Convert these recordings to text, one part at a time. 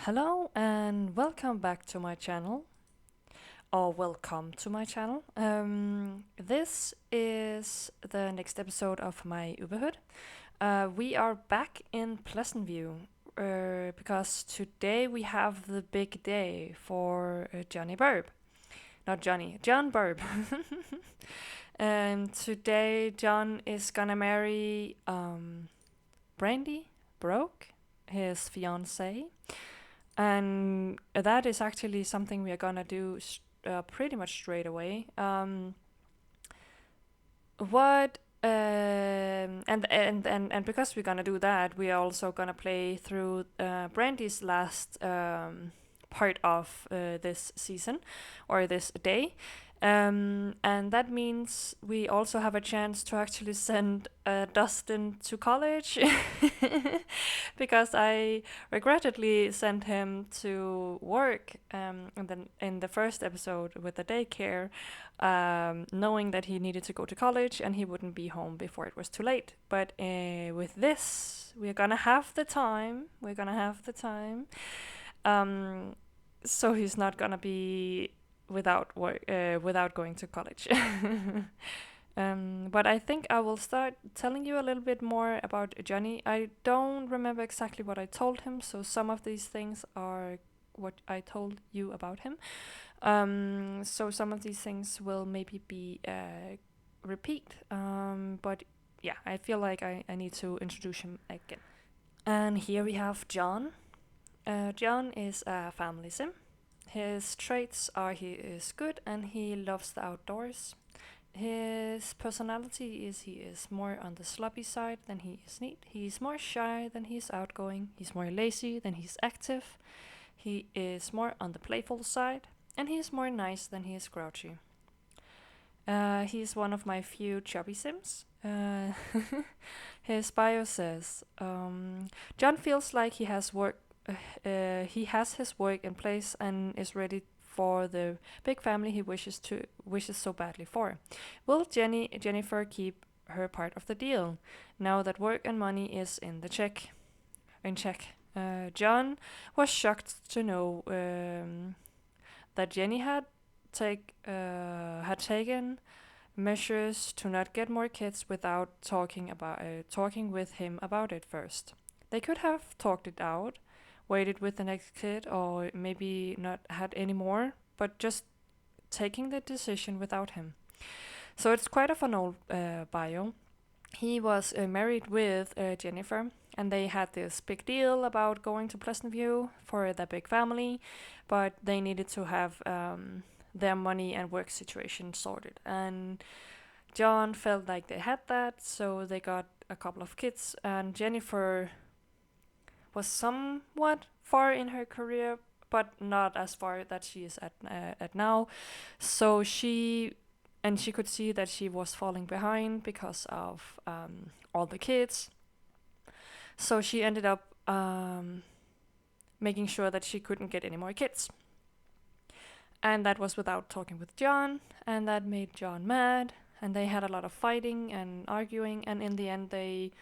Hello and welcome back to my channel, or welcome to my channel. This is the next episode of my Uberhood. We are back in Pleasant View because today we have the big day for Johnny Burb. Not Johnny, John Burb. And today John is gonna marry Brandy Broke, his fiancée. And that is actually something we are gonna do pretty much straight away. What and because we're gonna do that, we are also gonna play through Brandy's last part of this season or this day. And that means we also have a chance to actually send Dustin to college because I regrettably sent him to work and then in the first episode with the daycare, knowing that he needed to go to college and he wouldn't be home before it was too late. But with this, we're gonna have the time. We're gonna have the time. So he's not gonna be without work, without going to college. But I think I will start telling you a little bit more about Johnny. I don't remember exactly what I told him, so some of these things are what I told you about him. So some of these things will maybe be repeat. But yeah, I feel like I need to introduce him again. And here we have John. John is a family sim. His traits are he is good and he loves the outdoors. His personality is he is more on the sloppy side than he is neat. He's more shy than he's outgoing. He's more lazy than he's active. He is more on the playful side, and he's more nice than he is grouchy. He's one of my few chubby sims. His bio says, John feels like he has work. He has his work in place and is ready for the big family he wishes so badly for. Will Jennifer keep her part of the deal now that work and money is in check? John was shocked to know that Jenny had taken measures to not get more kids without talking with him about it first. They could have talked it out, waited with the next kid, or maybe not had any more, but just taking the decision without him. So it's quite of an old bio. He was married with Jennifer, and they had this big deal about going to Pleasant View for their big family, but they needed to have their money and work situation sorted. And John felt like they had that, so they got a couple of kids, and Jennifer was somewhat far in her career, but not as far that she is at now. So she could see that she was falling behind because of all the kids. So she ended up making sure that she couldn't get any more kids. And that was without talking with John, and that made John mad. And they had a lot of fighting and arguing, and in the end, they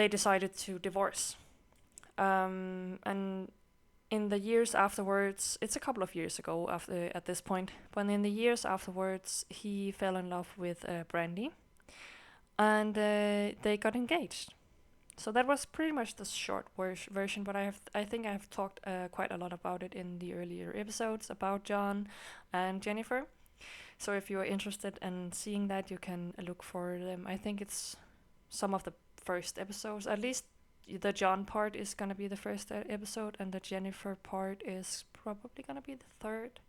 decided to divorce. And in the years afterwards, it's a couple of years ago at this point, but in the years afterwards, he fell in love with Brandy, and they got engaged. So that was pretty much the short version, but I think I have talked quite a lot about it in the earlier episodes about John and Jennifer. So if you are interested in seeing that, you can look for them. I think it's some of the first episodes. At least the John part is gonna be the first episode, and the Jennifer part is probably gonna be the third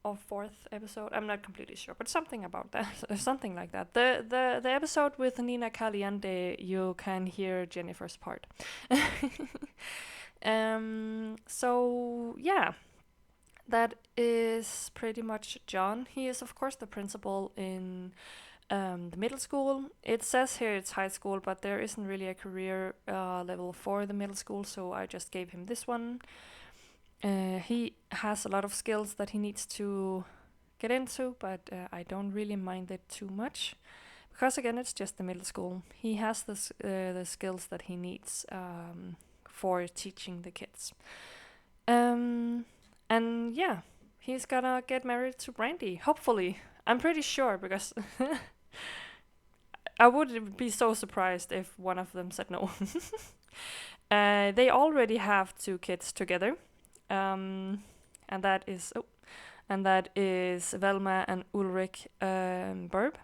or fourth episode. I'm not completely sure, but something about that, something like that. The episode with Nina Caliente, you can hear Jennifer's part. So yeah, that is pretty much John. He is of course the principal in the middle school. It says here it's high school, but there isn't really a career level for the middle school, so I just gave him this one. He has a lot of skills that he needs to get into, but I don't really mind it too much because again, it's just the middle school. He has the skills that he needs for teaching the kids. And yeah, he's gonna get married to Brandy, hopefully. I'm pretty sure, because I would be so surprised if one of them said no. They already have 2 kids together, and that is Velma and Ulrich Burb.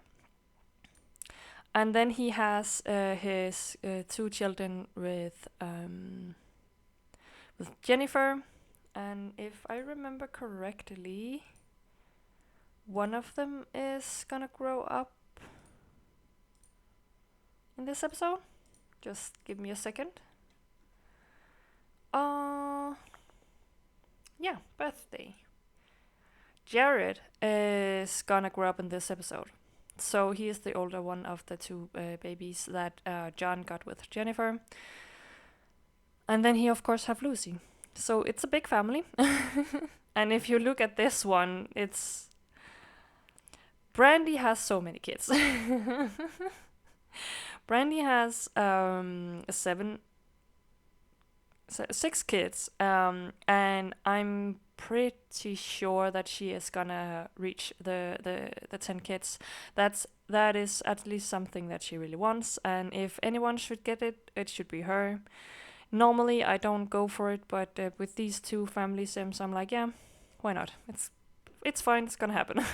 And then he has his 2 children with Jennifer, and if I remember correctly, one of them is gonna grow up in this episode. Just give me a second. Yeah, birthday. Jared is gonna grow up in this episode. So he is the older one of the 2 babies that John got with Jennifer. And then he, of course, have Lucy. So it's a big family. And if you look at this one, it's... Brandy has so many kids. Brandy has 6 kids, and I'm pretty sure that she is gonna reach the 10 kids. That is at least something that she really wants, and if anyone should get it, it should be her. Normally I don't go for it, but with these 2 family sims, I'm like, yeah, why not? It's fine. It's gonna happen.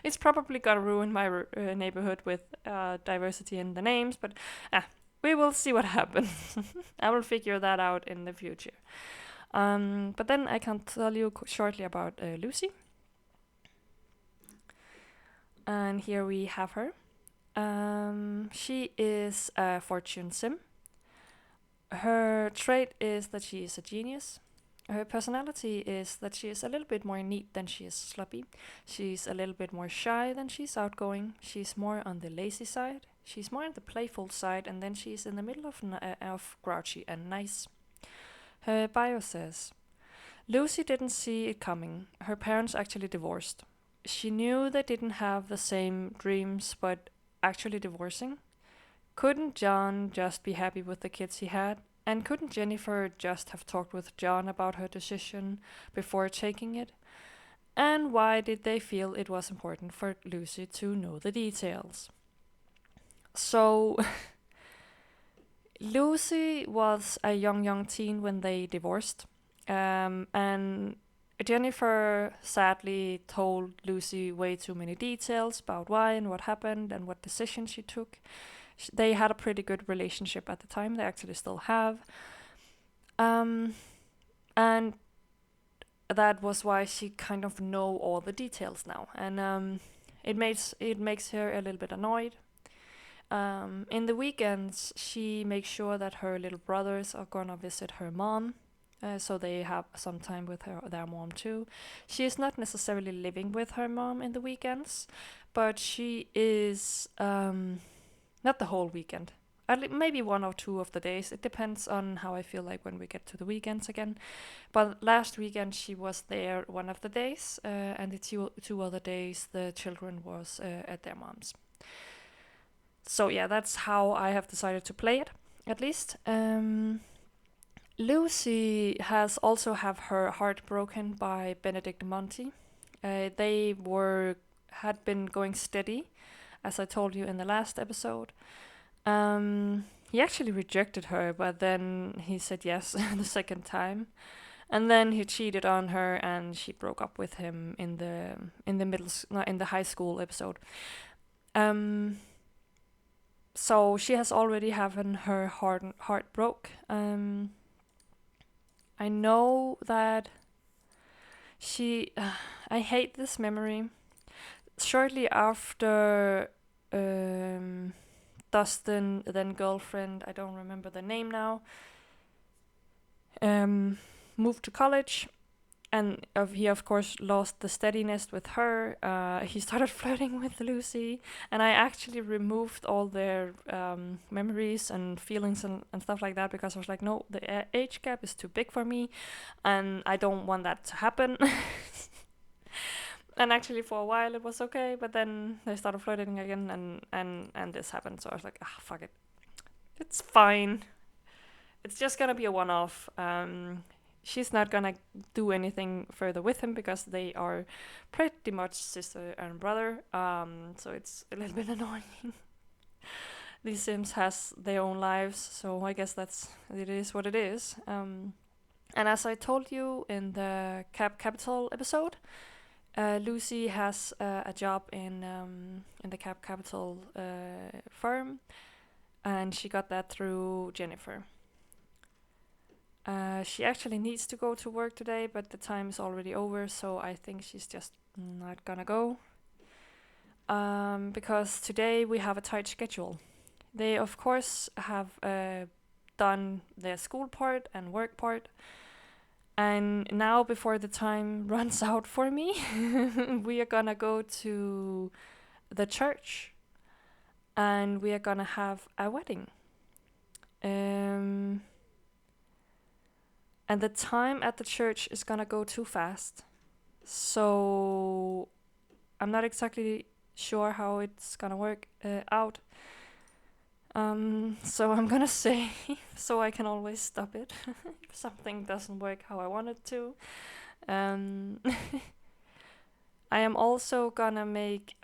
It's probably gonna ruin my neighborhood with diversity in the names, but we will see what happens. I will figure that out in the future. But then I can tell you shortly about Lucy. And here we have her. She is a fortune sim. Her trait is that she is a genius. Her personality is that she is a little bit more neat than she is sloppy. She's a little bit more shy than she's outgoing. She's more on the lazy side. She's more on the playful side, and then she's in the middle of grouchy and nice. Her bio says, Lucy didn't see it coming. Her parents actually divorced. She knew they didn't have the same dreams, but actually divorcing. Couldn't John just be happy with the kids he had? And couldn't Jennifer just have talked with John about her decision before taking it? And why did they feel it was important for Lucy to know the details? So, Lucy was a young teen when they divorced. And Jennifer sadly told Lucy way too many details about why and what happened and what decision she took. They had a pretty good relationship at the time. They actually still have. And that was why she kind of know all the details now. And it makes her a little bit annoyed. In the weekends, she makes sure that her little brothers are gonna visit her mom. So they have some time with their mom too. She is not necessarily living with her mom in the weekends, but she is... not the whole weekend. Maybe 1 or 2 of the days. It depends on how I feel like when we get to the weekends again. But last weekend she was there 1 of the days, and the 2 other days the children was at their mom's. So yeah, that's how I have decided to play it, at least. Lucy has also have her heart broken by Benedict and Monty. They had been going steady, as I told you in the last episode. He actually rejected her, but then he said yes the second time. And then he cheated on her, and she broke up with him in the high school episode. So she has already having her heart broke. I know that she... I hate this memory. Shortly after Dustin, then girlfriend, I don't remember the name now, moved to college, and he of course lost the steadiness with her. He started flirting with Lucy, and I actually removed all their memories and feelings and stuff like that, because I was like, no, the age gap is too big for me, and I don't want that to happen. And actually for a while it was okay, but then they started flirting again, and this happened. So I was like, fuck it, it's fine. it's just gonna be a one-off. She's not gonna do anything further with him because they are pretty much sister and brother. So it's a little bit annoying. These Sims has their own lives, so I guess it is what it is. And as I told you in the Capital episode, Lucy has a job in the Capital firm, and she got that through Jennifer. She actually needs to go to work today, but the time is already over, so I think she's just not gonna go. Because today we have a tight schedule. They, of course, have done their school part and work part. And now, before the time runs out for me, we are gonna go to the church and we are gonna have a wedding. And the time at the church is gonna go too fast. So I'm not exactly sure how it's gonna work out. So I'm gonna say, so I can always stop it if something doesn't work how I want it to. I am also gonna make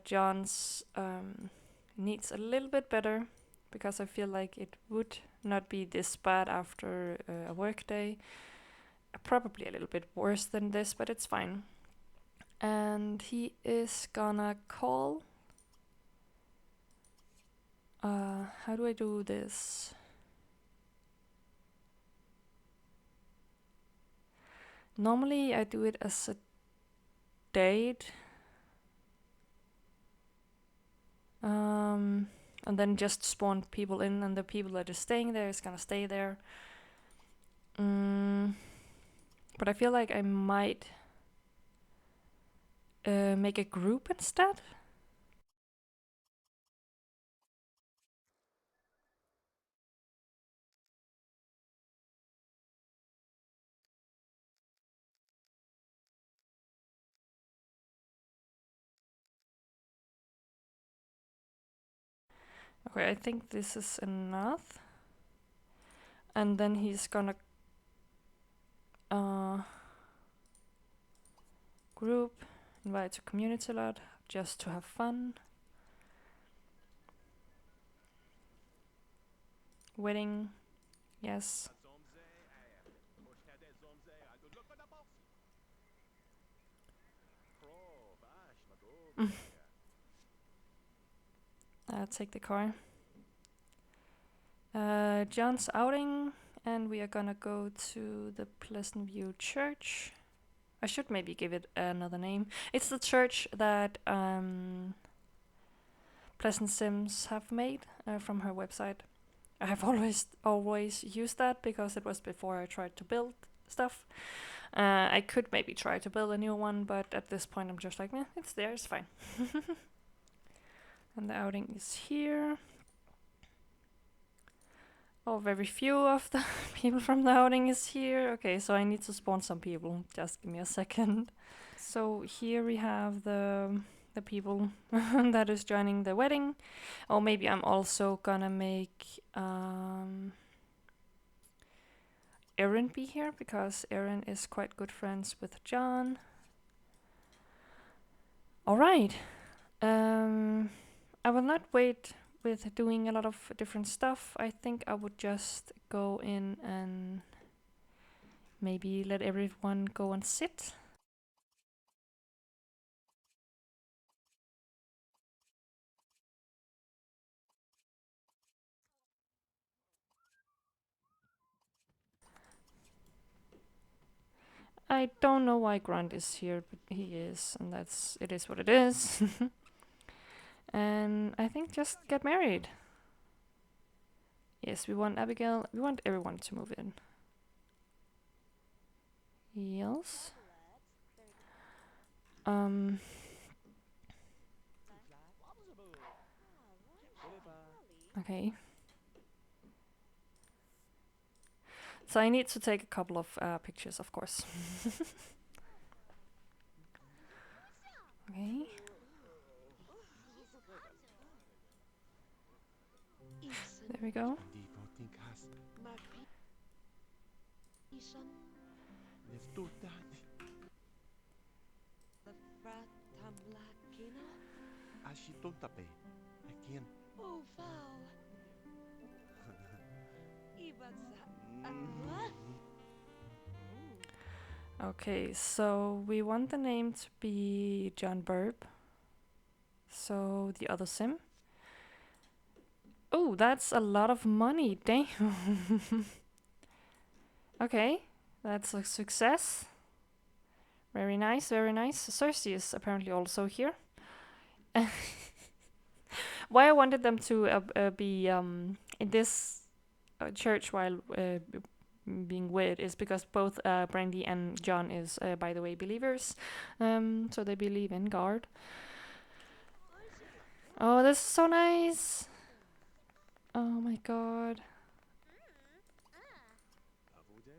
John's needs a little bit better because I feel like it would not be this bad after a work day. Probably a little bit worse than this, but it's fine. And he is gonna call. How do I do this? Normally I do it as a date. And then just spawn people in, and the people that are staying there is gonna stay there. But I feel like I might make a group instead. Okay, I think this is enough. And then he's gonna group, invite to community lot, just to have fun. Wedding, yes. I'll take the car. John's outing, and we are gonna go to the Pleasant View Church. I should maybe give it another name. It's the church that Pleasant Sims have made from her website. I have always used that because it was before I tried to build stuff. I could maybe try to build a new one, but at this point I'm just like, it's there, it's fine. And the outing is here. Oh, very few of the people from the outing is here. Okay, so I need to spawn some people. Just give me a second. So here we have the people that is joining the wedding. Or maybe I'm also gonna make Erin be here because Erin is quite good friends with John. Alright. I will not wait with doing a lot of different stuff. I think I would just go in and maybe let everyone go and sit. I don't know why Grant is here, but he is, and it is what it is. And I think just get married. Yes, we want Abigail. We want everyone to move in. Yes. Okay. So I need to take a couple of pictures, of course. Okay. There we go. Okay, so we want the name to be John Burb. So the other sim. Oh, that's a lot of money. Damn. Okay, that's a success. Very nice, very nice. Cersei is apparently also here. Why I wanted them to be in this church while being weird is because both Brandy and John is, by the way, believers. So they believe in God. Oh, this is so nice. Oh my god.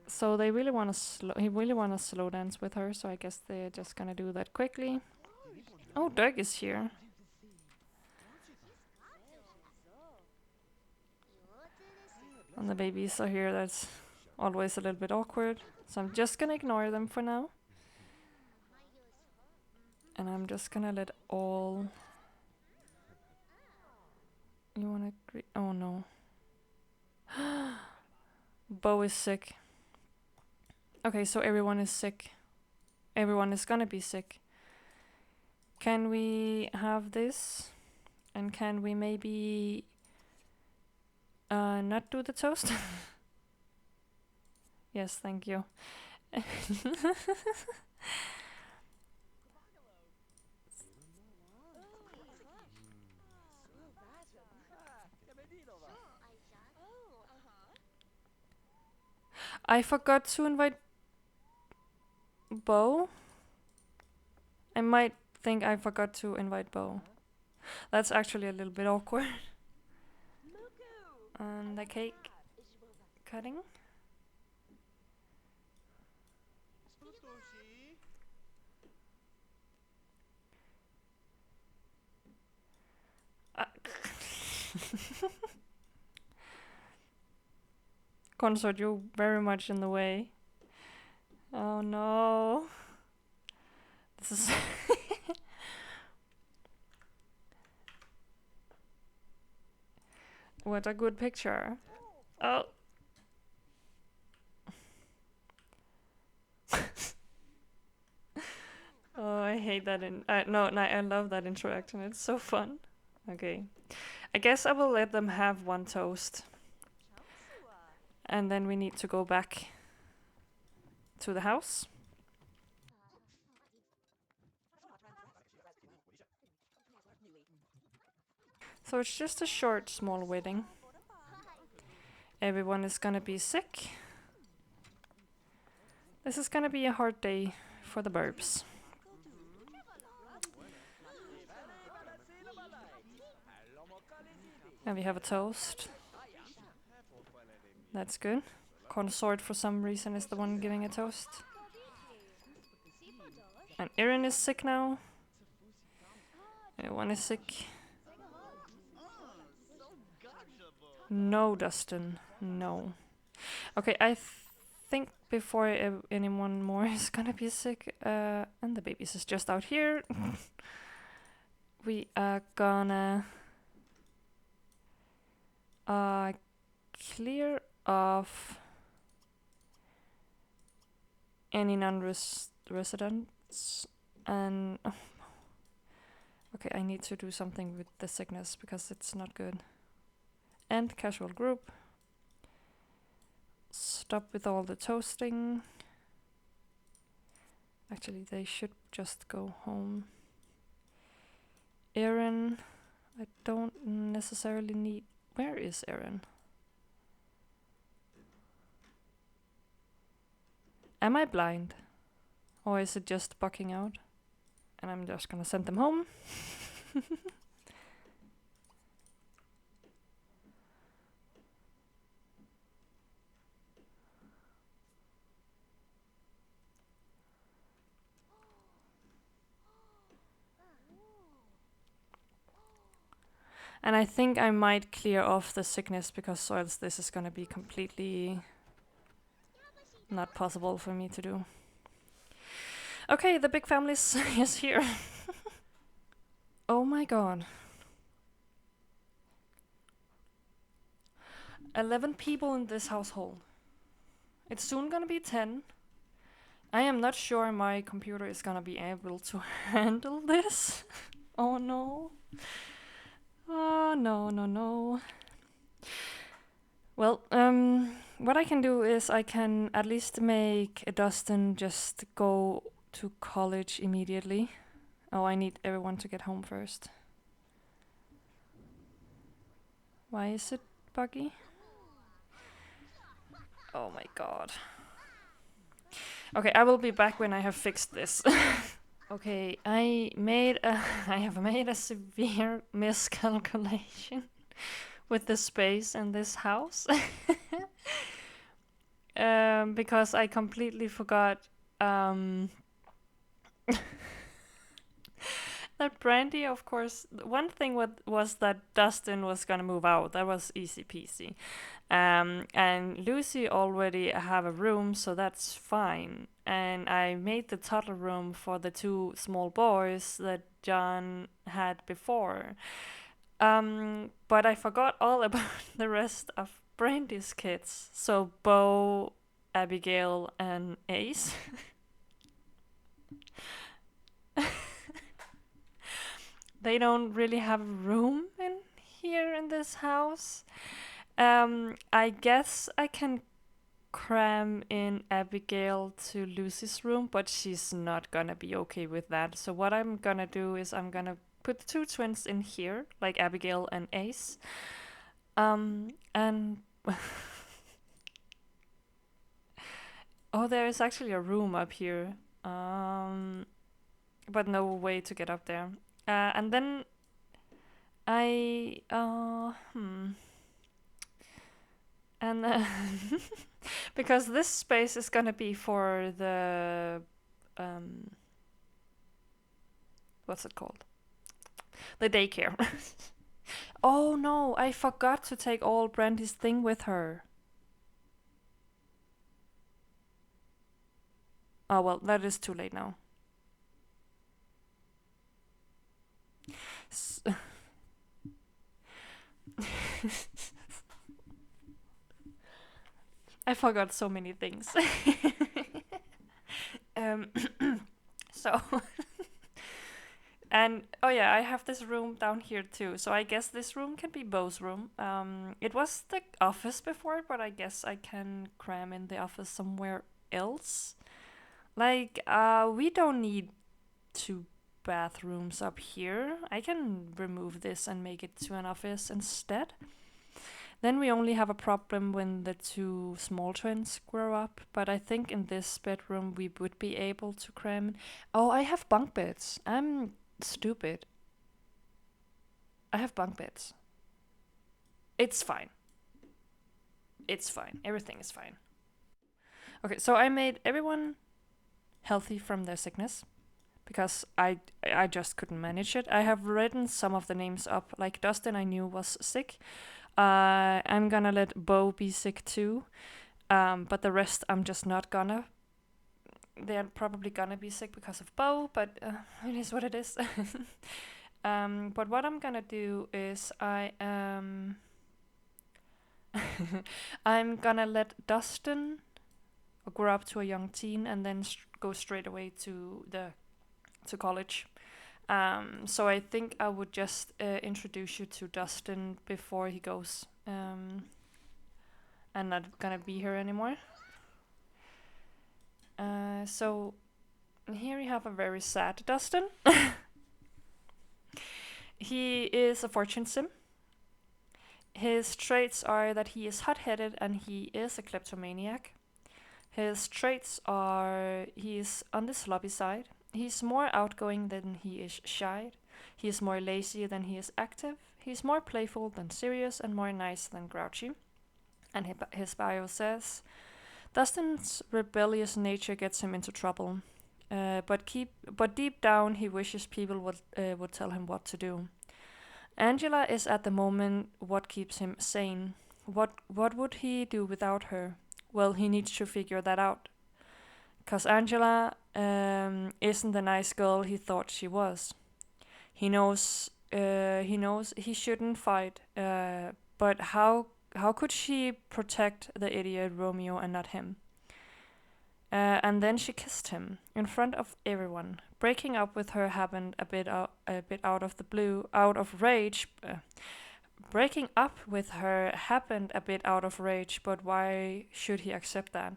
So they really want to he really want to slow dance with her, so I guess they're just gonna do that quickly. Oh, Doug is here. And the babies are here. That's always a little bit awkward. So I'm just gonna ignore them for now. And I'm just gonna let all... You wanna agree? Oh no. Bo is sick. Okay, so everyone is sick. Everyone is gonna be sick. Can we have this? And can we maybe not do the toast? Yes, thank you. I forgot to invite Bo. I might think I forgot to invite Bo. That's actually a little bit awkward. And the cake cutting. Consort, you're very much in the way. Oh no. This is... What a good picture. Oh. Oh, I hate that. No, I love that interaction. It's so fun. Okay. I guess I will let them have one toast. And then we need to go back to the house. So it's just a short, small wedding. Everyone is gonna be sick. This is gonna be a hard day for the Burbs. And we have a toast. That's good. Consort, for some reason, is the one giving a toast. And Erin is sick now. Everyone is sick. No, Dustin. No. Okay, I think before anyone more is gonna be sick, and the babies is just out here, we are gonna clear off any non-residents and... Okay, I need to do something with the sickness because it's not good. And casual group. Stop with all the toasting. Actually, they should just go home. Erin, I don't necessarily need... Where is Erin? Am I blind? Or is it just bucking out? And I'm just gonna send them home. And I think I might clear off the sickness because or else this is gonna be completely not possible for me to do. Okay, the big family is here. Oh my god. 11 people in this household. It's soon gonna be 10. I am not sure my computer is gonna be able to handle this. Oh no. Oh no, no, no. Well, what I can do is I can at least make Dustin just go to college immediately. Oh, I need everyone to get home first. Why is it buggy? Oh my god. Okay, I will be back when I have fixed this. Okay, I have made a severe miscalculation with the space in this house. Because I completely forgot that Brandy, of course, one thing was that Dustin was gonna move out. That was easy peasy. And Lucy already have a room, so that's fine. And I made the toddler room for the two small boys that John had before. But I forgot all about the rest of Brandy's kids. So Bo, Abigail, and Ace. They don't really have room in here in this house. I guess I can cram in Abigail to Lucy's room, but she's not gonna be okay with that. So what I'm gonna do is I'm gonna put the two twins in here, like Abigail and Ace. And oh, there is actually a room up here. But no way to get up there. And then I and because this space is gonna be for the what's it called? The daycare. Oh no, I forgot to take all Brandy's thing with her. Oh well, that is too late now. I forgot so many things. um, so, and oh yeah, I have this room down here too. So I guess this room can be Bo's room. It was the office before, but I guess I can cram in the office somewhere else. Like, we don't need two bathrooms up here. I can remove this and make it to an office instead. Then we only have a problem when the two small twins grow up, but I think in this bedroom we would be able to cram. Oh, I have bunk beds. I'm stupid. I have bunk beds. It's fine. It's fine. Everything is fine. Okay, so I made everyone healthy from their sickness because I just couldn't manage it. I have written some of the names up. Like Dustin, I knew was sick. I'm gonna let Bo be sick too, but the rest I'm just not gonna. They're probably gonna be sick because of Bo, but it is what it is. But what I'm gonna do is I am. I'm gonna let Dustin grow up to a young teen and then go straight away to college. So I think I would just introduce you to Dustin before he goes, and not gonna be here anymore. So here you have a very sad Dustin. He is a fortune sim. His traits are that he is hot-headed and he is a kleptomaniac. His traits are he is on the sloppy side. He's more outgoing than he is shy. He is more lazy than he is active. He's more playful than serious and more nice than grouchy. And his bio says, Dustin's rebellious nature gets him into trouble. But deep down he wishes people would tell him what to do. Angela is at the moment what keeps him sane. What would he do without her? Well, he needs to figure that out. Because Angela isn't the nice girl he thought she was. He knows he shouldn't fight. But how could she protect the idiot Romeo and not him? And then she kissed him in front of everyone. Breaking up with her happened a bit out of the blue, out of rage. Breaking up with her happened a bit out of rage, but why should he accept that?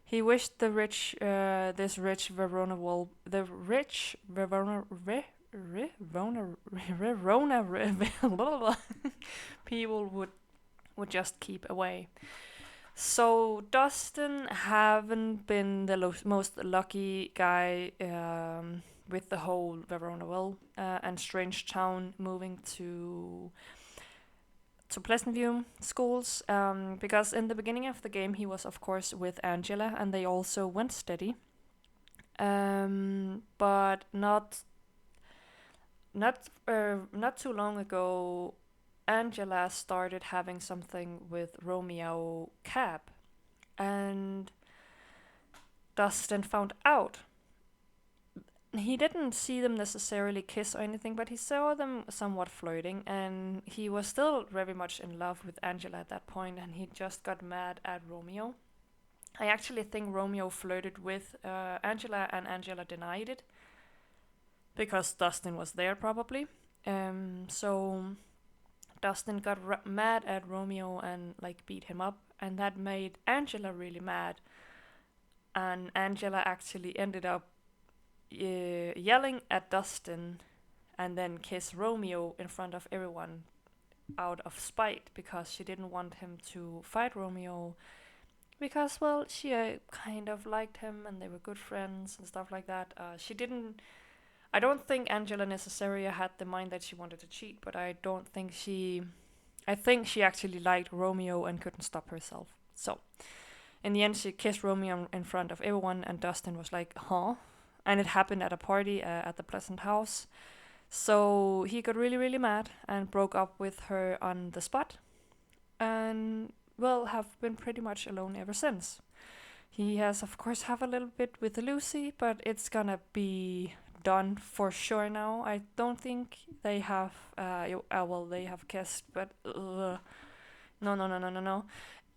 He wished this rich Verona will, the rich Verona, Verona people would just keep away. So Dustin haven't been the most lucky guy with the whole Verona Will and Strange Town moving to Pleasant View schools because in the beginning of the game he was of course with Angela and they also went steady, but not too long ago Angela started having something with Romeo Cab, and Dustin found out. He didn't see them necessarily kiss or anything, but he saw them somewhat flirting, and he was still very much in love with Angela at that point, and he just got mad at Romeo. I actually think Romeo flirted with Angela, and Angela denied it because Dustin was there probably. So Dustin got mad at Romeo and like beat him up, and that made Angela really mad. And Angela actually ended up yelling at Dustin and then kiss Romeo in front of everyone out of spite because she didn't want him to fight Romeo because, well, she kind of liked him and they were good friends and stuff like that. She didn't. I don't think Angela necessarily had the mind that she wanted to cheat, but I don't think she. I think she actually liked Romeo and couldn't stop herself. So, in the end, she kissed Romeo in front of everyone, and Dustin was like, huh? And it happened at a party at the Pleasant House. So he got really, really mad and broke up with her on the spot. And, well, have been pretty much alone ever since. He has, of course, have a little bit with Lucy, but it's gonna be done for sure now. I don't think they have, well, they have kissed, but no, no, no, no, no, no.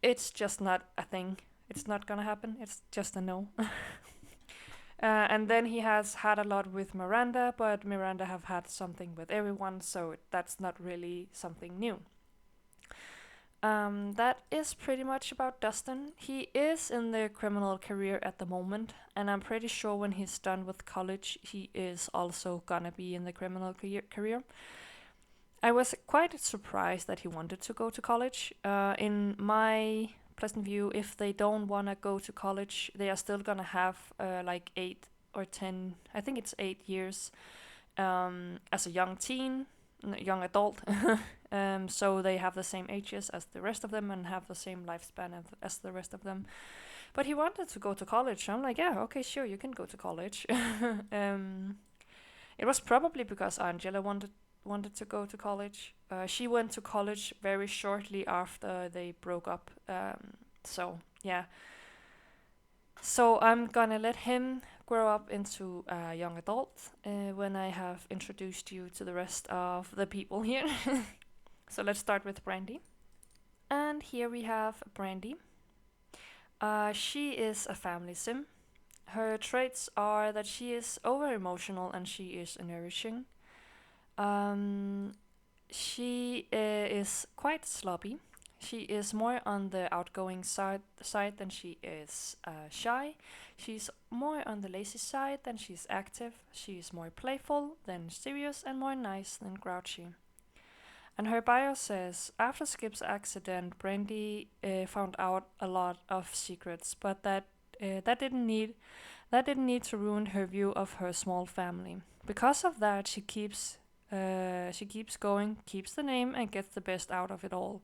It's just not a thing. It's not gonna happen. It's just a no. And then he has had a lot with Miranda, but Miranda have had something with everyone, so that's not really something new. That is pretty much about Dustin. He is in the criminal career at the moment, and I'm pretty sure when he's done with college, he is also gonna be in the criminal career. I was quite surprised that he wanted to go to college. In my Pleasant View, if they don't want to go to college, they are still gonna have like 8 or 10, I think it's 8 years as a young teen, young adult. So they have the same ages as the rest of them and have the same lifespan as the rest of them. But he wanted to go to college. So I'm like, yeah, okay, sure, you can go to college. It was probably because Angela wanted to go to college. She went to college very shortly after they broke up. So yeah. So I'm gonna let him grow up into a young adult when I have introduced you to the rest of the people here. So let's start with Brandy. And here we have Brandy. She is a family sim. Her traits are that she is over emotional and she is nourishing. Um, she is quite sloppy. She is more on the outgoing side than she is shy. She's more on the lazy side than she's active. She is more playful than serious and more nice than grouchy. And her bio says, after Skip's accident, Brandy found out a lot of secrets, but that didn't need to ruin her view of her small family. Because of that, she keeps going, keeps the name, and gets the best out of it all.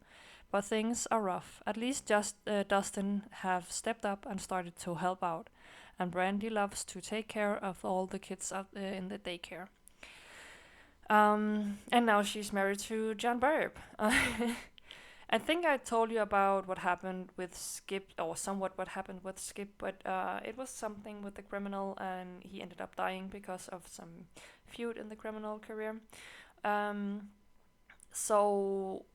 But things are rough. At least just Dustin have stepped up and started to help out, and Brandy loves to take care of all the kids out in the daycare. And now she's married to John Burb. I think I told you about what happened with Skip, or somewhat what happened with Skip, but it was something with the criminal, and he ended up dying because of some feud in the criminal career. Um, so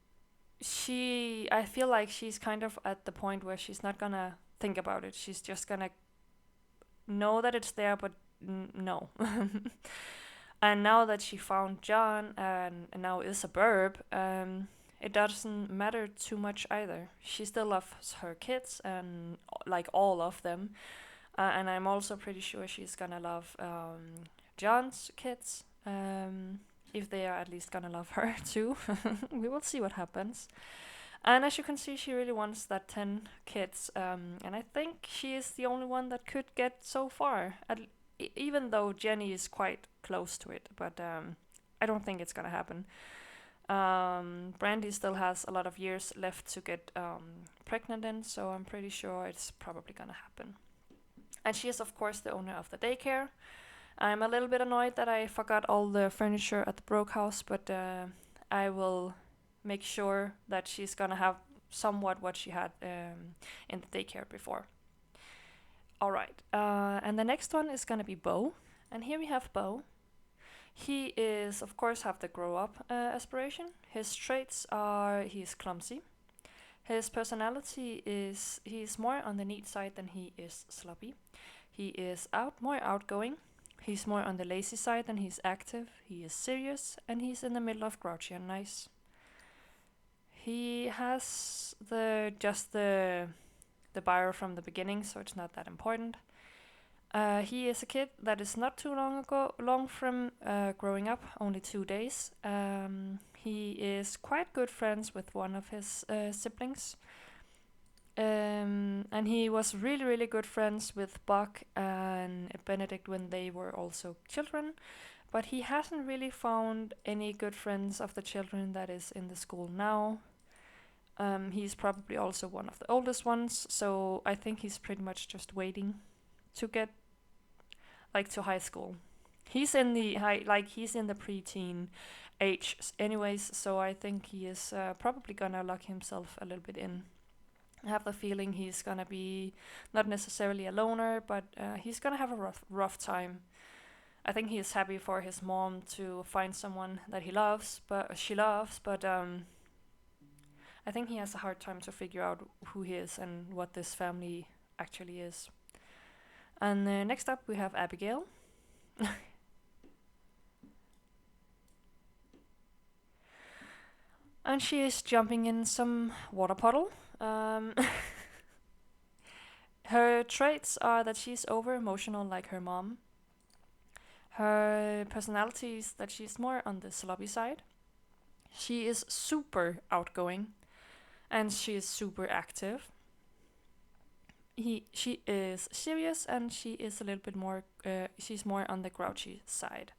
I feel like she's kind of at the point where she's not gonna think about it. She's just gonna know that it's there, but no. And now that she found John and now is a Burb, it doesn't matter too much either. She still loves her kids and like all of them. And I'm also pretty sure she's gonna love John's kids. If they are at least gonna love her too. We will see what happens. And as you can see, she really wants that 10 kids. And I think she is the only one that could get so far. Even though Jenny is quite close to it. But I don't think it's gonna happen. Brandy still has a lot of years left to get pregnant in, so I'm pretty sure it's probably gonna happen. And she is, of course, the owner of the daycare. I'm a little bit annoyed that I forgot all the furniture at the Broke house, but I will make sure that she's gonna have somewhat what she had in the daycare before. Alright, and the next one is gonna be Bo. And here we have Bo. He is, of course, have the grow up aspiration. His traits are he's clumsy. His personality is he's more on the neat side than he is sloppy. He is more outgoing. He's more on the lazy side than he's active. He is serious, and he's in the middle of grouchy and nice. He has the bio from the beginning, so it's not that important. He is a kid that is not too long from growing up, only 2 days. He is quite good friends with one of his siblings. And he was really, really good friends with Buck and Benedict when they were also children. But he hasn't really found any good friends of the children that is in the school now. He's probably also one of the oldest ones, so I think he's pretty much just waiting to get like to high school. He's in the he's in the preteen age anyways, so I think he is probably gonna lock himself a little bit in. I have the feeling he's gonna be not necessarily a loner, but he's gonna have a rough time. I think he is happy for his mom to find someone that she loves, but I think he has a hard time to figure out who he is and what this family actually is. And next up we have Abigail. And she is jumping in some water puddle. Her traits are that she's over emotional like her mom. Her personality is that she's more on the sloppy side. She is super outgoing and she is super active. She is serious and she is a little bit more she's more on the grouchy side.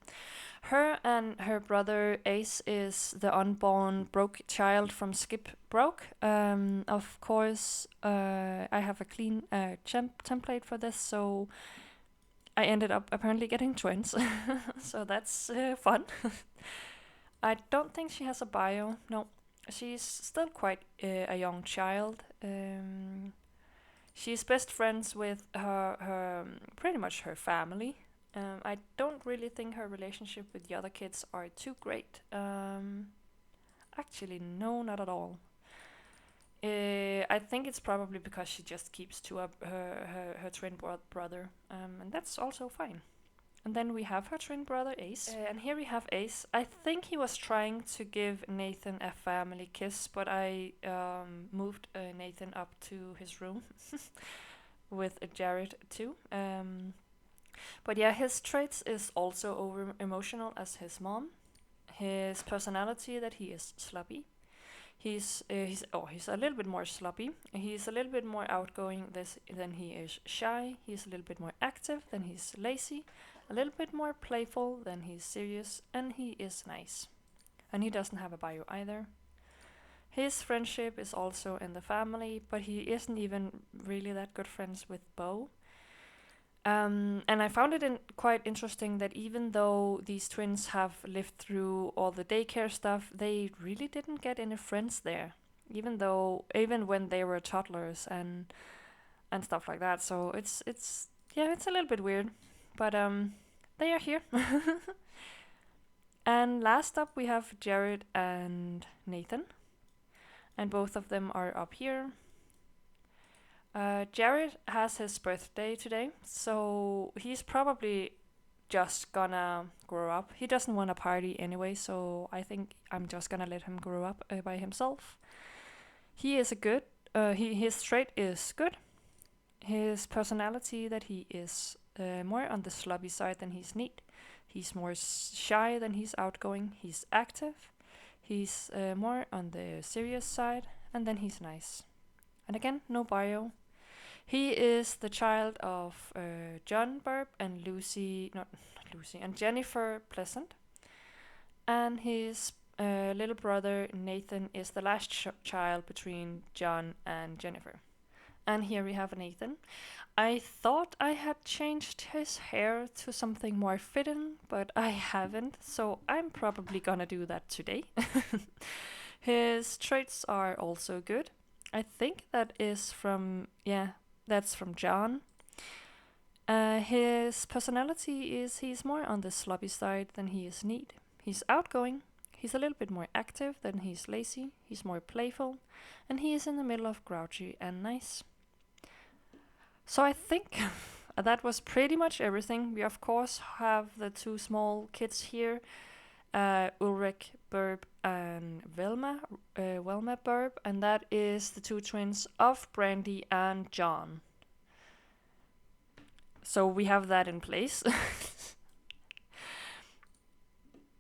Her and her brother Ace is the unborn broke child from Skip Broke. Of course, I have a clean template for this, so I ended up apparently getting twins. So that's fun. I don't think she has a bio. No, she's still quite a young child. She's best friends with her pretty much her family. I don't really think her relationship with the other kids are too great. Actually, no, not at all. I think it's probably because she just keeps to her twin brother, and that's also fine. And then we have her twin brother Ace. And here we have Ace. I think he was trying to give Nathan a family kiss, but I moved Nathan up to his room with Jared too. But yeah, his traits is also over emotional as his mom. His personality that he is sloppy. He's a little bit more sloppy. He's a little bit more outgoing than he is shy. He's a little bit more active than he's lazy. A little bit more playful than he's serious, and he is nice. And he doesn't have a bio either. His friendship is also in the family, but he isn't even really that good friends with Bo. And I found it quite interesting that even though these twins have lived through all the daycare stuff, they really didn't get any friends there. even when they were toddlers and stuff like that. So it's yeah, it's a little bit weird, but they are here. And last up we have Jared and Nathan, and both of them are up here. Jared has his birthday today, so he's probably just gonna grow up. He doesn't want a party anyway, so I think I'm just gonna let him grow up by himself. He is a good. His trait is good. His personality that he is more on the slubby side than he's neat. He's more shy than he's outgoing. He's active. He's more on the serious side, and then he's nice. And again, no bio. He is the child of John Burb and not Lucy, and Jennifer Pleasant. And his little brother Nathan is the last child between John and Jennifer. And here we have Nathan. I thought I had changed his hair to something more fitting, but I haven't, so I'm probably gonna do that today. His traits are also good. I think that is that's from John. His personality is he's more on the sloppy side than he is neat. He's outgoing. He's a little bit more active than he's lazy. He's more playful, and he is in the middle of grouchy and nice. So I think that was pretty much everything. We of course have the two small kids here, Ulrich Burb and Velma Burb, and that is the two twins of Brandy and John. So we have that in place.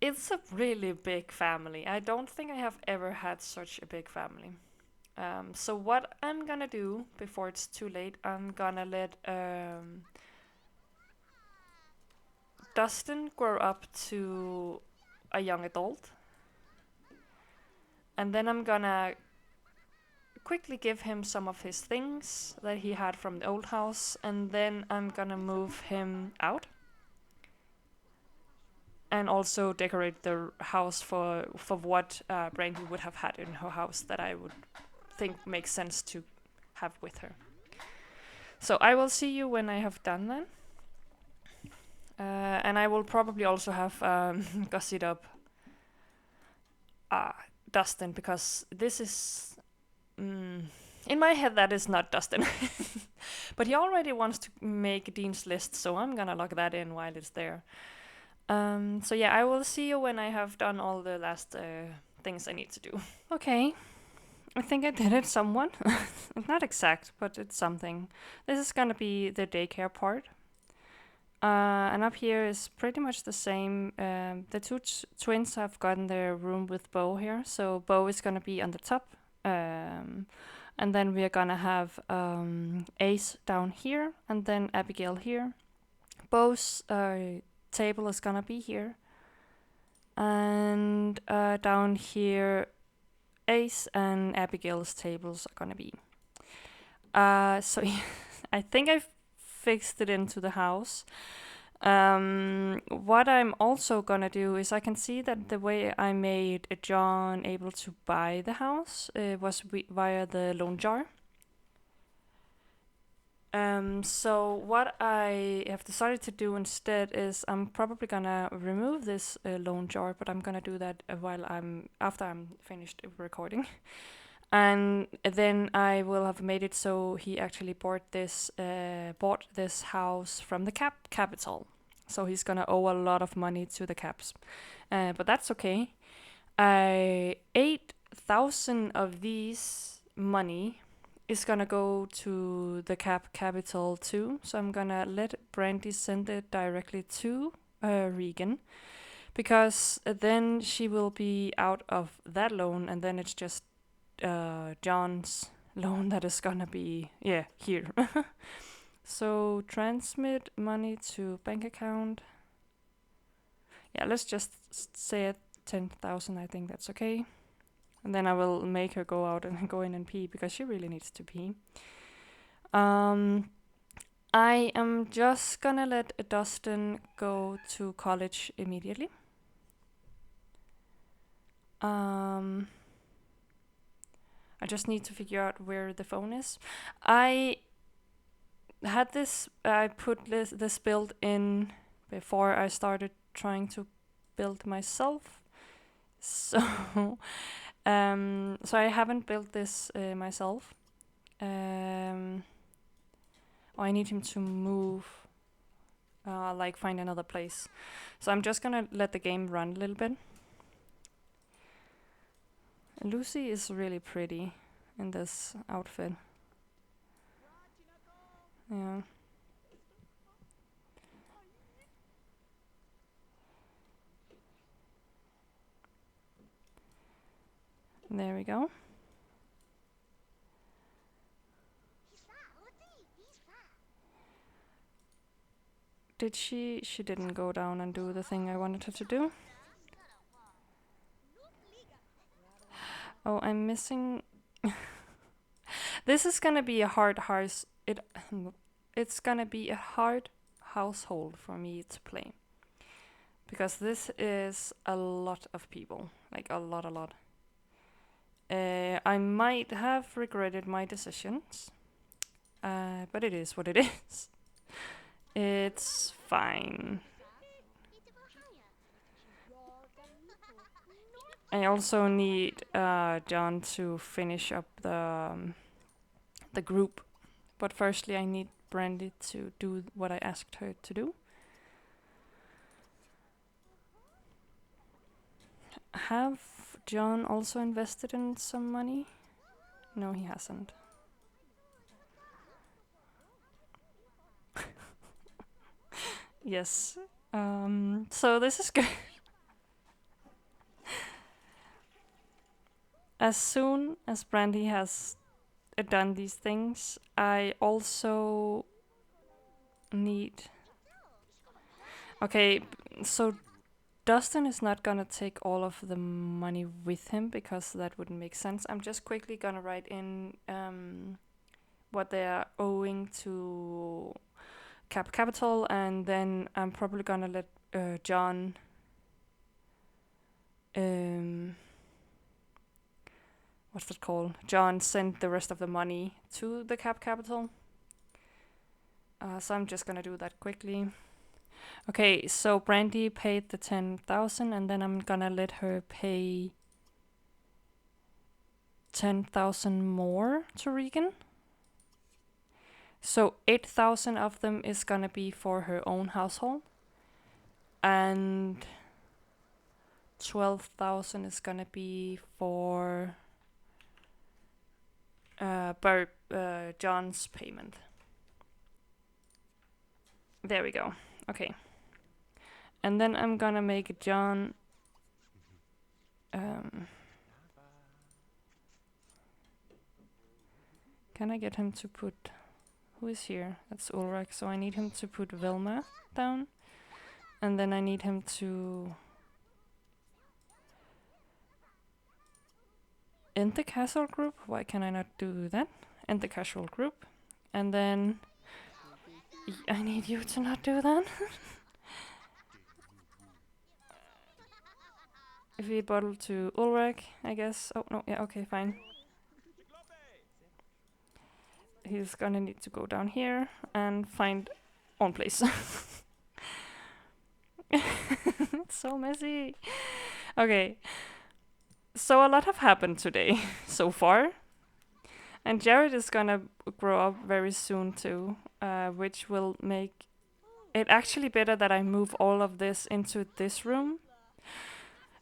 It's a really big family. I don't think I have ever had such a big family. So what I'm gonna do before it's too late, I'm gonna let Dustin grow up to a young adult. And then I'm gonna quickly give him some of his things that he had from the old house, and then I'm gonna move him out. And also decorate the house for what Brandy would have had in her house that I would think makes sense to have with her. So I will see you when I have done that. And I will probably also have gussied up Dustin, because this is in my head that is not Dustin. But he already wants to make Dean's list, so I'm gonna log that in while it's there. So yeah, I will see you when I have done all the last things I need to do. Okay, I think I did it somewhat. It's not exact, but it's something. This is gonna be the daycare part. And up here is pretty much the same. The two twins have gotten their room with Bo here, so Bo is gonna be on the top. And then we are gonna have Ace down here, and then Abigail here. Bo's table is gonna be here, and down here Ace and Abigail's tables are gonna be. So I think I've fixed it into the house. What I'm also gonna do is I can see that the way I made John able to buy the house was via the loan jar. So what I have decided to do instead is I'm probably gonna remove this loan jar, but I'm gonna do that after I'm finished recording. And then I will have made it so he actually bought this house from the capital. So he's gonna owe a lot of money to the caps, but that's okay. 8,000 of these money is gonna go to the capital too. So I'm gonna let Brandy send it directly to Regan, because then she will be out of that loan, and then it's just John's loan that is gonna be here. So transmit money to bank account. Yeah, let's just say it 10,000. I think that's okay. And then I will make her go out and go in and pee, because she really needs to pee. I am just gonna let Dustin go to college immediately. I just need to figure out where the phone is. I had this, I put this build in before I started trying to build myself. So, so I haven't built this myself. I need him to move, like find another place. So I'm just gonna let the game run a little bit. Lucy is really pretty in this outfit. Yeah. There we go. Did she? She didn't go down and do the thing I wanted her to do. Oh, I'm missing. This is gonna be a hard house. It's gonna be a hard household for me to play because this is a lot of people, like a lot. I might have regretted my decisions, but it is what it is. It's fine. I also need John to finish up the group, but firstly I need Brandy to do what I asked her to do. Have John also invested in some money? No, he hasn't. Yes. So this is good. As soon as Brandy has done these things, I also need. Okay, so Dustin is not gonna take all of the money with him because that wouldn't make sense. I'm just quickly gonna write in what they are owing to capital, and then I'm probably gonna let John. What's it called? John sent the rest of the money to the capital. So I'm just gonna do that quickly. Okay, so Brandy paid the 10,000, and then I'm gonna let her pay 10,000 more to Regan. So 8,000 of them is gonna be for her own household, and 12,000 is gonna be for Burb, John's payment. There we go. Okay. And then I'm gonna make John. Can I get him to put. Who is here? That's Ulrich. So I need him to put Vilma down. And then I need him to. End the casual group? Why can I not do that? End the casual group. And then. I need you to not do that. If we bottle to Ulrich, I guess. Oh, no, yeah, okay, fine. He's gonna need to go down here and find own place. It's so messy. Okay. So a lot have happened today so far. And Jared is gonna grow up very soon too, which will make it actually better that I move all of this into this room.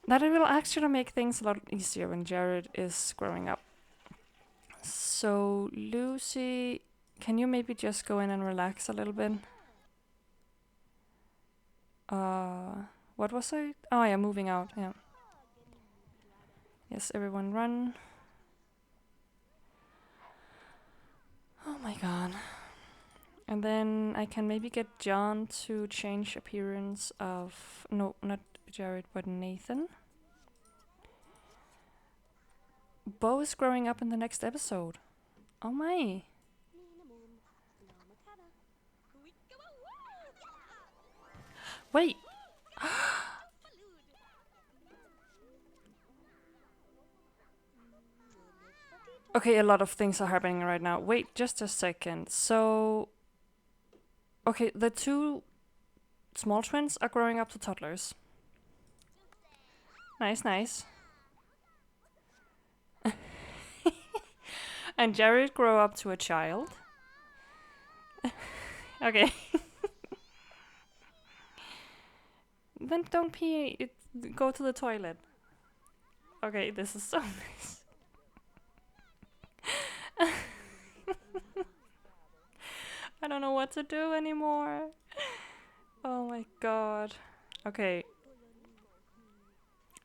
That it will actually make things a lot easier when Jared is growing up. So, Lucy, can you maybe just go in and relax a little bit? What was I? Oh, yeah, moving out, yeah. Yes, everyone run. Oh my god. And then I can maybe get John to change appearance of... No, not Jared, but Nathan. Bo is growing up in the next episode. Oh my. Wait. Okay, a lot of things are happening right now. Wait, just a second. So, okay, the two small twins are growing up to toddlers. Nice, nice. And Jared grow up to a child. Okay. Then don't pee. Go to the toilet. Okay, this is so nice. I don't know what to do anymore. Oh my god. Okay.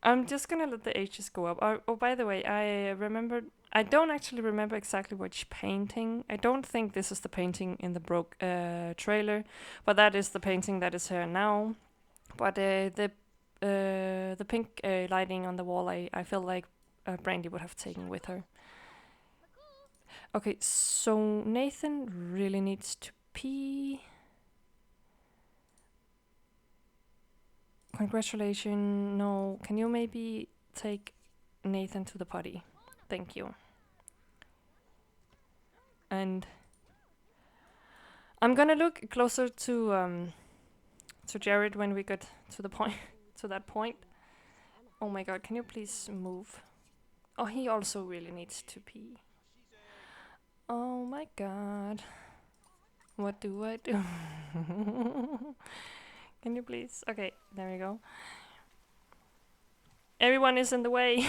I'm just gonna let the ages go up. Oh, by the way, I don't actually remember exactly which painting. I don't think this is the painting in the broke trailer, but that is the painting that is here now. But the pink lighting on the wall, I feel like Brandy would have taken with her. Okay, so Nathan really needs to pee. Congratulations. No, can you maybe take Nathan to the potty? Thank you. And I'm gonna look closer to Jared when we get to the point to that point. Oh my god, can you please move? Oh, he also really needs to pee. Oh my god. What do I do? Can you please? Okay, there we go. Everyone is in the way.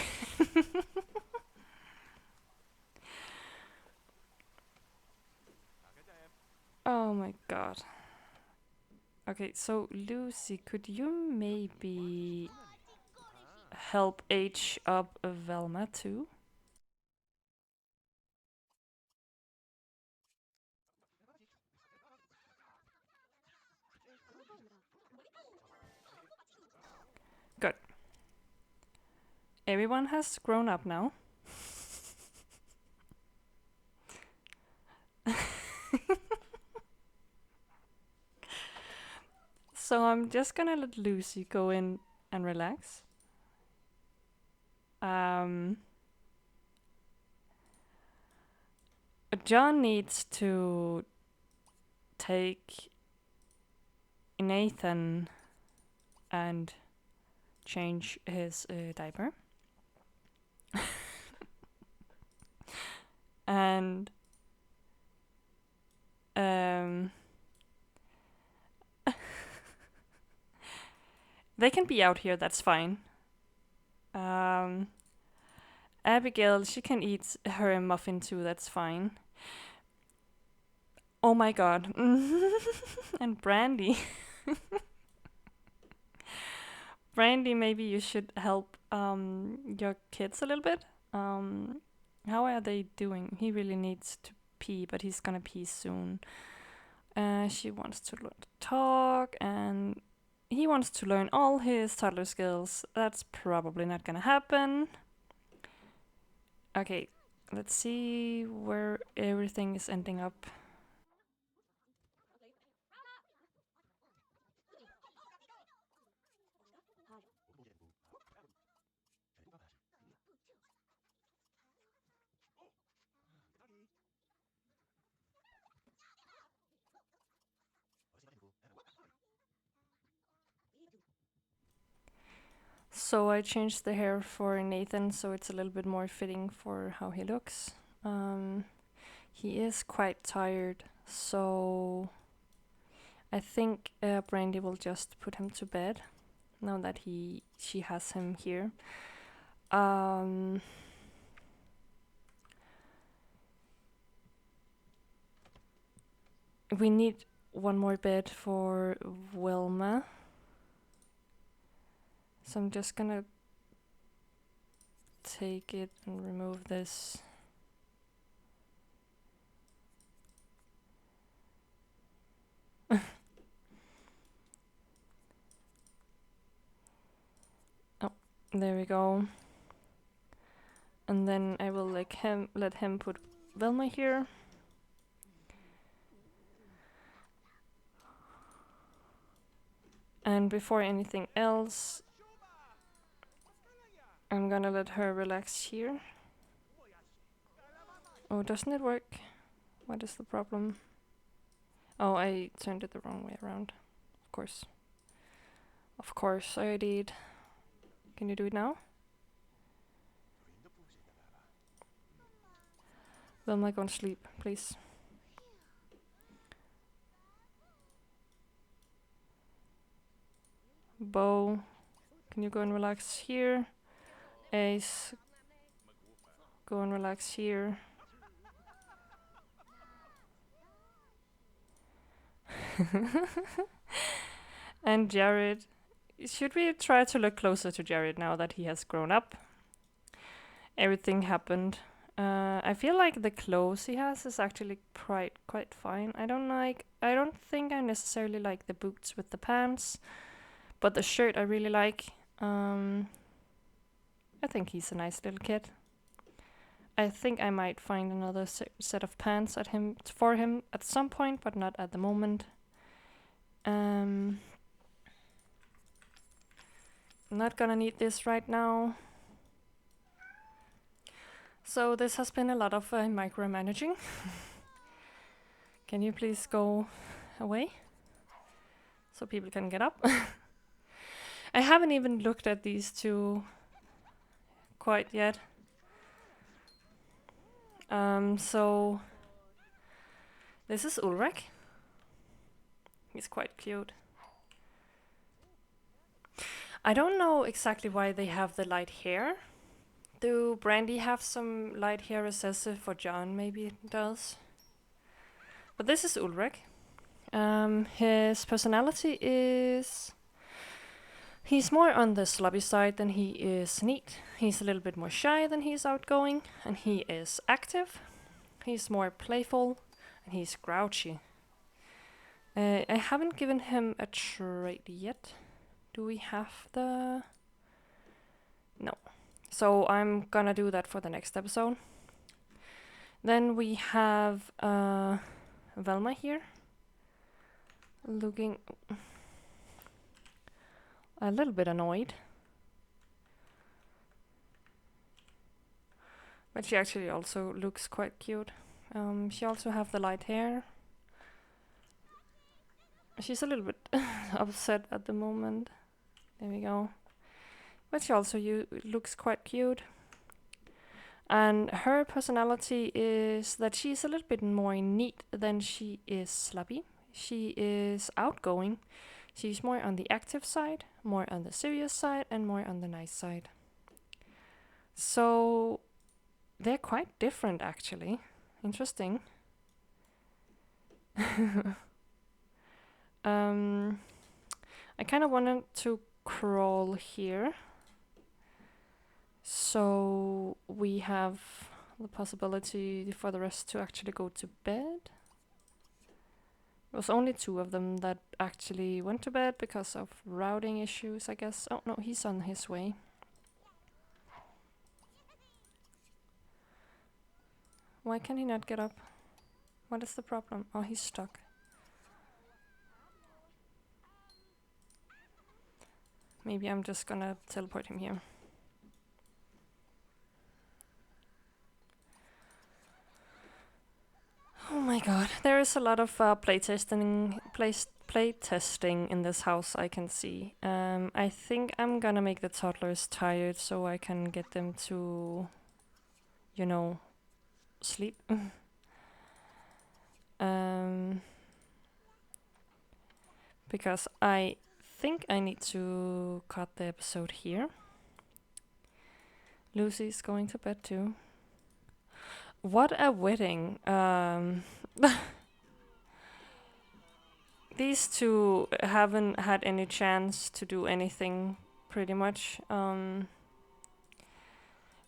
Oh my god. Okay, so Lucy, could you maybe help age up Velma too? Good. Everyone has grown up now. So I'm just gonna let Lucy go in and relax. Um, John needs to take Nathan and change his diaper. And they can be out here, that's fine. Abigail, she can eat her muffin too, that's fine. Oh my god. And Brandy. Brandy, maybe you should help your kids a little bit. How are they doing? He really needs to pee, but he's gonna pee soon. She wants to learn to talk, and he wants to learn all his toddler skills. That's probably not gonna happen. Okay, let's see where everything is ending up. So I changed the hair for Nathan so it's a little bit more fitting for how he looks. He is quite tired, so I think Brandy will just put him to bed now that she has him here. We need one more bed for Wilma. So I'm just gonna take it and remove this. Oh, there we go. And then I will let him put Wilma here. And before anything else, I'm gonna let her relax here. Oh, doesn't it work? What is the problem? Oh, I turned it the wrong way around. Of course. Of course I did. Can you do it now? Wilma, go and sleep, please. Bo, can you go and relax here? Ace, go and relax here. And Jared, should we try to look closer to Jared now that he has grown up? Everything happened. I feel like the clothes he has is actually quite fine. I don't think I necessarily like the boots with the pants, but the shirt I really like. I think he's a nice little kid. I think I might find another set of pants for him at some point, but not at the moment. I'm not gonna need this right now. So this has been a lot of micromanaging. Can you please go away so people can get up? I haven't even looked at these two quite yet. So this is Ulrich. He's quite cute. I don't know exactly why they have the light hair. Do Brandy have some light hair recessive for John? Maybe it does. But this is Ulrich. His personality is... He's more on the sloppy side than he is neat. He's a little bit more shy than he's outgoing. And he is active. He's more playful. And he's grouchy. I haven't given him a trait yet. Do we have the... No. So I'm gonna do that for the next episode. Then we have Velma here. Looking a little bit annoyed. But she actually also looks quite cute. She also have the light hair. She's a little bit upset at the moment. There we go. But she also looks quite cute. And her personality is that she's a little bit more neat than she is sloppy. She is outgoing. She's more on the active side, more on the serious side, and more on the nice side. So they're quite different, actually. Interesting. I kind of wanted to crawl here. So we have the possibility for the rest to actually go to bed. It was only 2 of them that actually went to bed because of routing issues, I guess. Oh no, he's on his way. Why can he not get up? What is the problem? Oh, he's stuck. Maybe I'm just gonna teleport him here. Oh my god, there is a lot of playtesting in this house, I can see. I think I'm gonna make the toddlers tired so I can get them to, you know, sleep. Because I think I need to cut the episode here. Lucy's going to bed too. What a wedding. These two haven't had any chance to do anything, pretty much.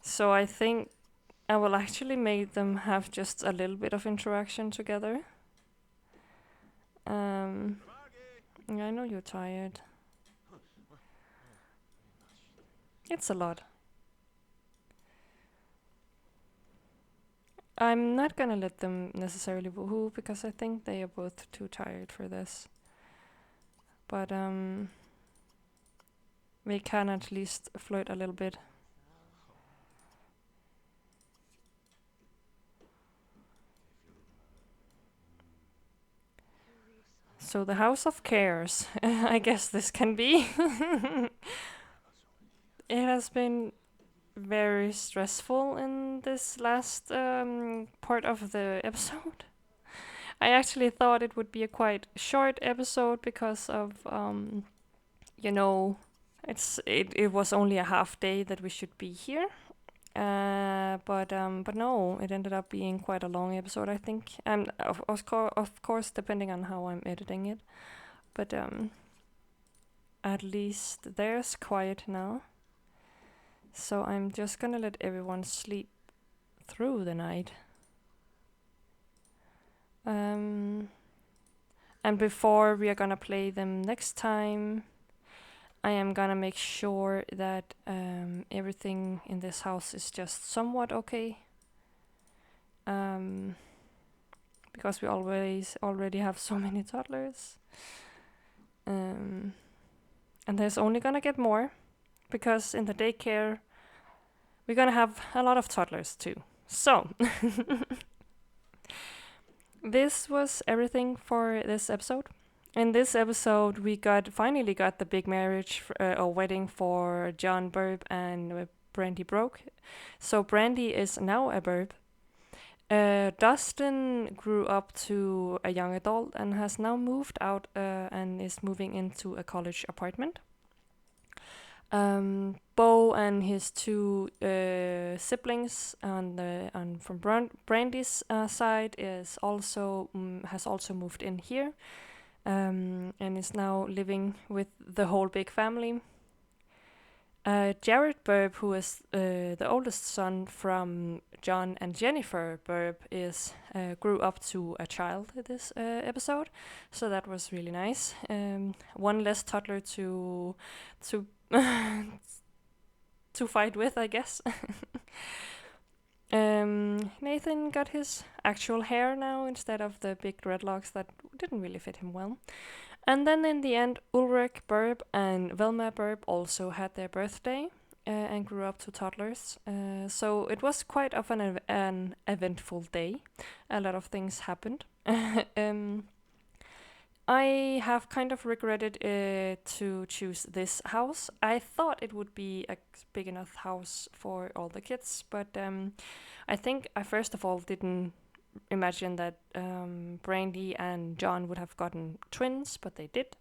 So I think I will actually make them have just a little bit of interaction together. I know you're tired. It's a lot. I'm not gonna let them necessarily woohoo because I think they are both too tired for this. But we can at least flirt a little bit. So the House of Cares. I guess this can be. It has been very stressful in this last part of the episode. I actually thought it would be a quite short episode because of you know, it was only a half day that we should be here. But no, it ended up being quite a long episode, I think, and of course depending on how I'm editing it. But at least there's quiet now. So I'm just gonna let everyone sleep through the night. And before we are gonna play them next time, I am gonna make sure that everything in this house is just somewhat okay. Because we already have so many toddlers. And there's only gonna get more, because in the daycare we're gonna have a lot of toddlers too. So this was everything for this episode. In this episode, we finally got the big marriage or wedding for John Burb and Brandy Broke. So Brandy is now a Burb. Dustin grew up to a young adult and has now moved out and is moving into a college apartment. Bo and his two siblings from Brandy's side has also moved in here, and is now living with the whole big family. Jared Burb, who is the oldest son from John and Jennifer Burb, grew up to a child this episode, so that was really nice. One less toddler to to fight with, I guess. Nathan got his actual hair now instead of the big dreadlocks that didn't really fit him well. And then in the end, Ulrich Burb and Velma Burb also had their birthday and grew up to toddlers. So it was quite of an eventful day. A lot of things happened. I have kind of regretted to choose this house. I thought it would be a big enough house for all the kids, but I think I first of all didn't imagine that Brandy and John would have gotten twins, but they did.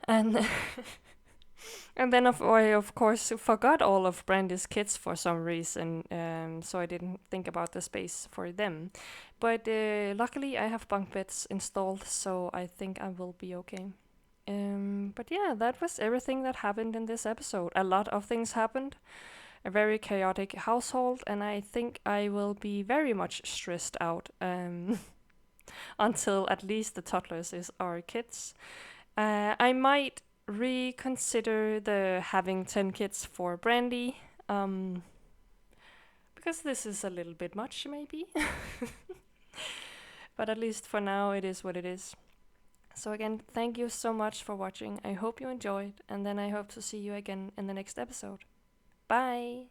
And and then I of course forgot all of Brandy's kids for some reason, so I didn't think about the space for them. But luckily I have bunk beds installed, so I think I will be okay. But yeah, that was everything that happened in this episode. A lot of things happened. A very chaotic household, and I think I will be very much stressed out until at least the toddlers is our kids. I might reconsider the having 10 kids for Brandy, because this is a little bit much, maybe. But at least for now, it is what it is. So again, thank you so much for watching. I hope you enjoyed, and then I hope to see you again in the next episode. Bye!